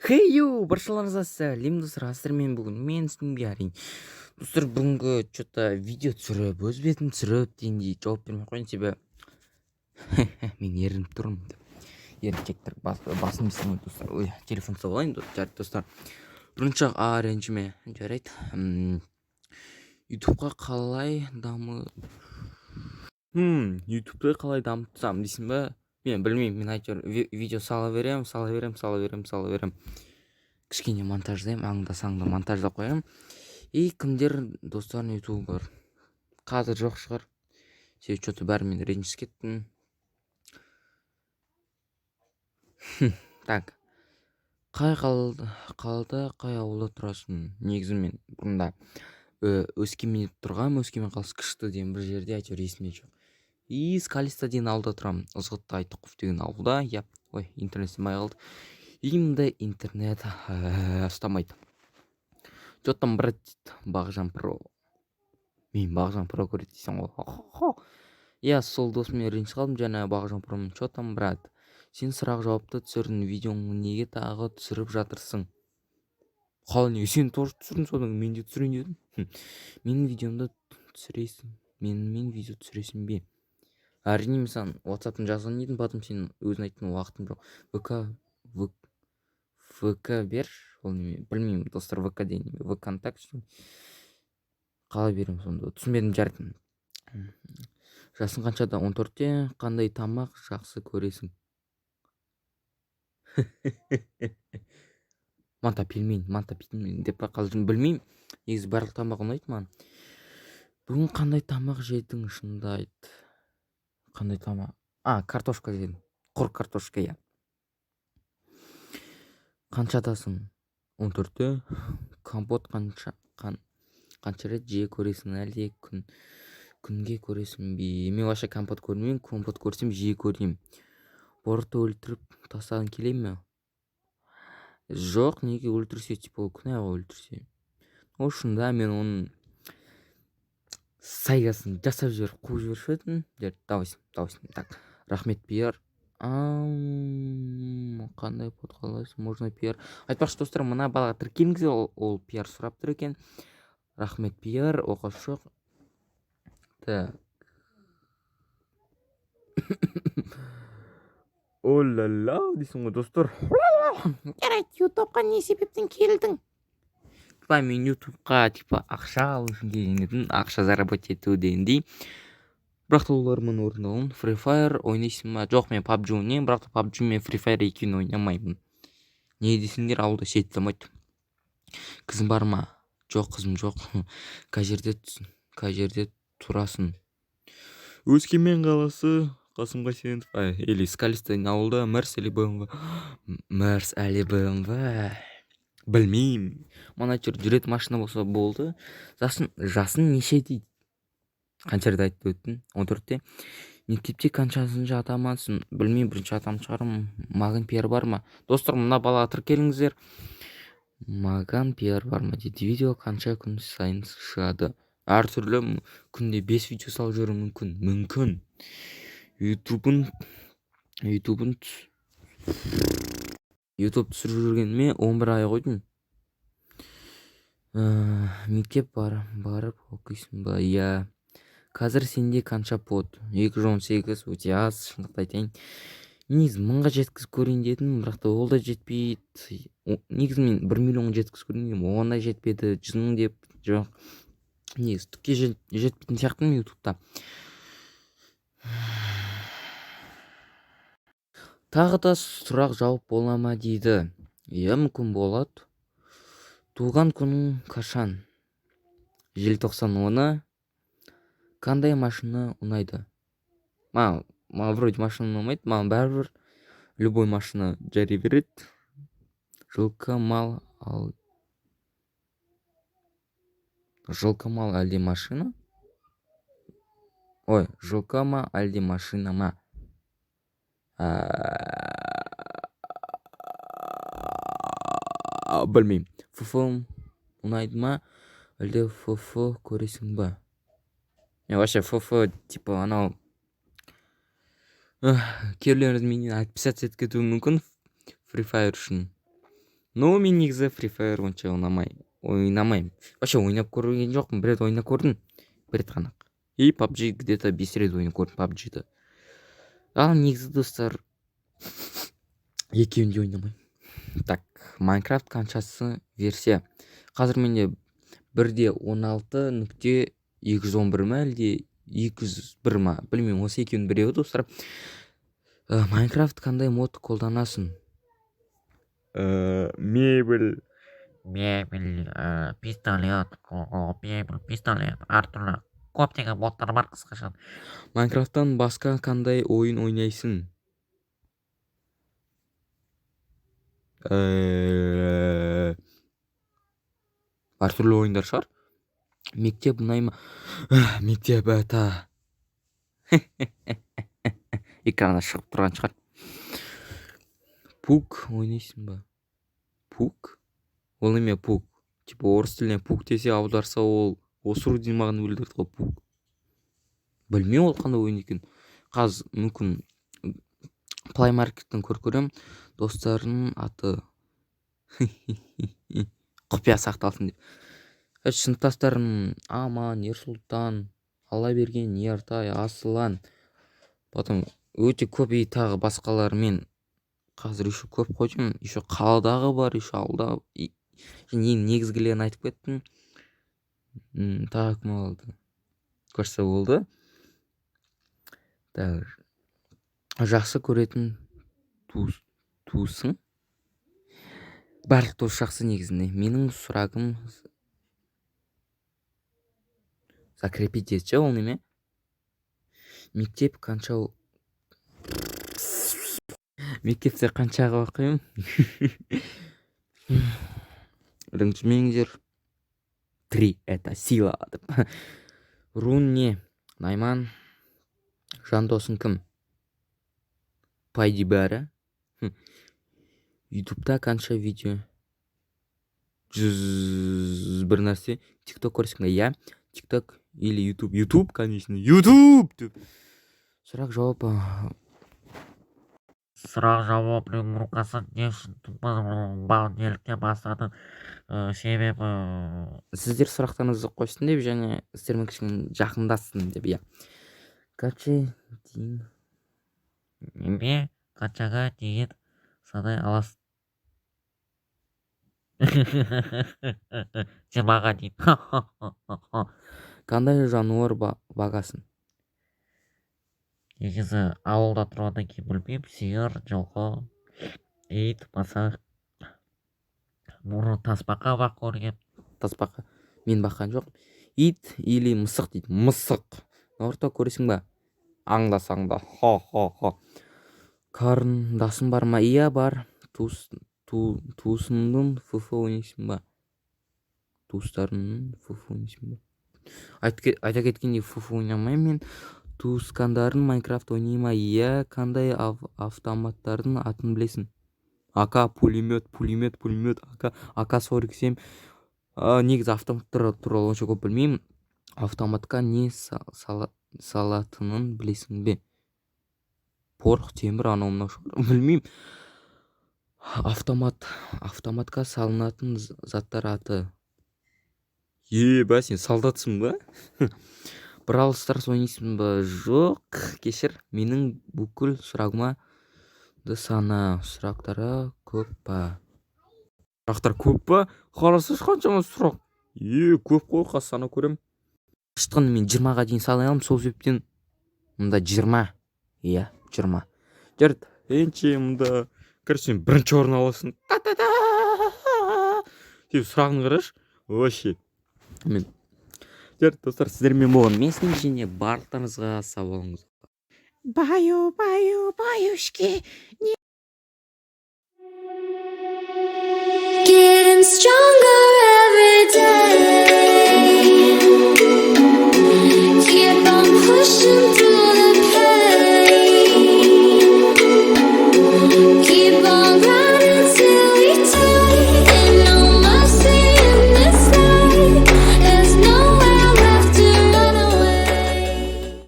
Хей-ю, баршаларыңызға сәлем достар, мен бүгін мен сіздің бәрін. Достар, бүгінгі что-то видео түсіріп, өз бетім түсіріп дегендей жауап бермей қояйын, себебі мен ерініп тұрмын деп. Еріншектер басым дейсің ғой достар. Ой, телефон ұстап алайын жарайды достар. Бірінші ренжіме жарайды. ютубқа қалай ютубты қалай дамытсам дейсің ба? Мен білмеймін, мен әйтеуір видео сала берем. Кішкене монтаждаймын, аңда-саңда монтаждап қоямын. И кімдер достардың ютубы бар. Қазір жоқ шығар. Себебі что-то бәрімен ренжісіп кеттім. Так. Қай қалада, қай ауылда тұрасың? Негізі мен бұрында Өскеменде тұрғанмын, Өскемен қаласы Кішті деген бір жерде, әйтеуір есімде жоқ. И Скалиста деген ауылда тұрамын. Ызғытты Айтықов деген ауылда. Ой, интернет істемей қалды. Имда интернет ұстамайды. Что-то брат дейді, Бағжан Про. Мен Бағжан Про көреді дейсің ғой. Иә, сол досыммен ренжісіп қалдым, жаңа Бағжан Промен. Что-то брат, сен сұрақ жауапты түсірдің, видеоңды неге тағы түсіріп жатырсың? Қалай неге сен тоже түсірдің, содан мен де түсірейін дедім. Менің видеомды түсіресің, мен видео түсіресің бе? Әрине, мен саған WhatsApp-тан жазған едім, потом сен өзің айттың уақытым жоқ. ВК бер, ол неме, білмеймін достар, ВК дейін, ВКонтакте. Қалай беремін сонда? Түсінбедім жарайды. Жасың қаншада? 14-те. Қандай тамақ жақсы көресің? Манта пельмень деп қалжың білмеймін. Негізі барлық тамақ ұнайды маған. Бүгін қандай тамақ жедің, шынымды айт? Қандай тамақ? Картошка жедім. Құр картошка, иә. Қаншадасың? 14-те. Компот қанша рет жиі көресің, әлде күнге көресің бе? Мен вообще компот көрмеймін, компот көрсем жиі көреймін. Борты өлтіріп тастағың келе ме? Жоқ, неге өлтірсе, типа күнәға өлтірсе. Шында мен оның сайгасын жасап жіберіп қуып жіберіп едім. Давайсын. Так, рахмет пиар. Қандай под қалайсың? Можно пиар. Айтпақшы достар, мына балаға тіркеліңіз, ол пиар сұрап тұр екен. Рахмет пиар, оқасы жоқ. Так. О-ла-ла дейсің ғой достар. Жарайды, ютубқа не себептен келдің? Мен ютубқа ақша алу үшін келген едім, ақша заработать ету дегендей. Бірақ та олар мен орындауын. Free Fire ойнайсың ба? Жоқ, мен PUBG ойнаймын, бірақ та PUBG мен Free Fire екеуін ойнамаймын. Не десеңдер, ауылда сетламайды. Қызым бар ма? Жоқ, қызым жоқ. Қай жерде тұрасың? Өскемен қаласы, Қасым Қайсенов. Или Скалистың ауылда. Мәрс әлі БМВ. Білмеймін. Мана жүрет машина болса болды. Жасын неше дейді? Қаншарда айтып өттің? 14-те. Мектепте қаншасыншы атамансың? Білмеймін, бірінші атам шығармын. Маған пиар бар ма? Достар, мына балаға тіркеліңіздер. Маған пиар бар ма дейді. Видео қанша күн сайын шығады? Әртүрлі, күнде 5 видео салып жүру мүмкін. YouTube түсіріп жүргеніме 11 ай қойдым. Мектеп барып оқисың ба? Иә. Қазір сенде қанша под? 218, өте аз, шындықты айтайын. Негізі 1000-ға жеткізіп көрейін дедім, бірақ та ол да жетпейді. Негізі мен 1 миллионға жеткізіп көрейін дедім, оған да жетпеді, 100 мың деп, жоқ. Негізі түкке жетпейтін сияқтымын ютубта. Тағы да сұрақ жауап бола ма дейді. Иә, мүмкін болады. Туған күнің қашан? Желтоқсан 10-ы. Қандай машина ұнайды? Маған вроде машина ұнамайды, маған бәрібір любой машина жари береді. Жылқы мал әлде машина? Ой, жылқы ма әлде машина ма? Білмеймін. ФФ ұнайды ма? Әлде ФФ көресің ба? Мен вообще ФФ типа анау кейбіреулеріңіз менен отписаться етіп кетуі мүмкін Free Fire үшін. Но мен негізі Free Fire онша ойнамаймын. Вообще ойнап көрген жоқпын. Бір рет ойнап көрдім. Бір рет қана. И PUBG где-то 5 рет ойнап көрдім PUBG-ді. Ал негізі достар екеуін де ойнамаймын. Так, Minecraft қаншасы версия? Қазір менде 1.16.211 ма әлде 201 ма? Білмеймін, осы екеуінің біреуі достар. Minecraft қандай мод қолданасың? Мебель, пистолет, пистолет, әртүрлі көптеген модтар бар қысқаша. Minecraft'тан басқа қандай ойын ойнайсың? Әртүрлі ойындар шығар. Мектеп ұнай ма? Мектеп ата. Экрана шығып тұрған шығар. Пук ойнайсың ба? Пук? Ол неме пук? Типа орыс тіліне пук десе аударса ол осыру демағын өлдірді ғой пук. Білмеймін ол қандай ойын екен. Қазір мүмкін Play Market'тен көрем. Достарының аты құпия сақталсын деп. Сыныптастарым Аман, Ерсұлтан, Аллаберген, Ертай, Асылан. Потом өте көп и тағы басқалармен қазір еще көп қойдым. Еще қаладағы бар, еще ауылда. Негізгілерін айтып кеттім. Тағы кім алды? Көрсе болды. Жақсы көретін туысың? Барлық туыс жақсы негізінде. Менің сұрағым закрепить етші, ол неме? Мектеп қанша... Мектепте қаншаға оқимын? Ренжімеңдер. 3. Это сила. Рун не? Найман. Жандосың кім? Пайди бәрі. Ютубта қанша видео? 101 нәрсе. TikTok көрсің бе? Я? TikTok или YouTube? YouTube, конечно. YouTube! Сұрақ жауап. Сұрақ жауап рубрикасы не үшін неліктен бастадым? Себебі Сіздер сұрақтарыңызды қойсын деп, және сіздермен кішкене жақындасын деп, иә. Қаншаға дейін санай аласың? 20-ға дейін. Қандай жануар бағасың? Негізі ауылда тұрғаннан кейін білмеймін, сиыр, жылқы, ит, масақ, бұрын тасбақа бақ көрген. Тасбақа мен баққан жоқ. Ит или мысық дейді. Мысық. Орта көресің ба? Аңдасаңда. Ха. Қарындасың бар ма? Иә бар. Туысыңның фуфу ойнайсың ба? Туыстарыңның фуфу ойнайсың ба? Айта кеткендей фуфу ойнамаймын мен. Туысқандарың Майнкрафт ойнай ма? Иә. Қандай автоматтардың атын білесің? АК, пулемет, АК-47. Негізі автоматтар туралы онша көп білмеймін. Автоматқа не салатынын білесің бе? Порох, темір, анау шығар. Білмеймін. Автоматқа салынатын заттар аты. Ба, сен солдатсың ба? Brawl Stars ойнайсың ба? Жоқ, кешір. Менің бүкіл сұрағыма сана. Сұрақтары көп па? Сұрақтар көп па? Қарасыз қаншама сұрақ? Көп қой, қас сана көрем. Шытқанды мен 20-ға дейін салай аламын, сол себептен мұнда 20. Иә, 20. Жард, енше мұнда көрсен бірінші орын аласың. Деп сұрағын қараш. Вообще. Мен жард, достар, сіздермен болған. Мен сіздің және барлықтарыңызға сау болыңыз. Баюшки. Getting stronger every day. Keep on pushing through.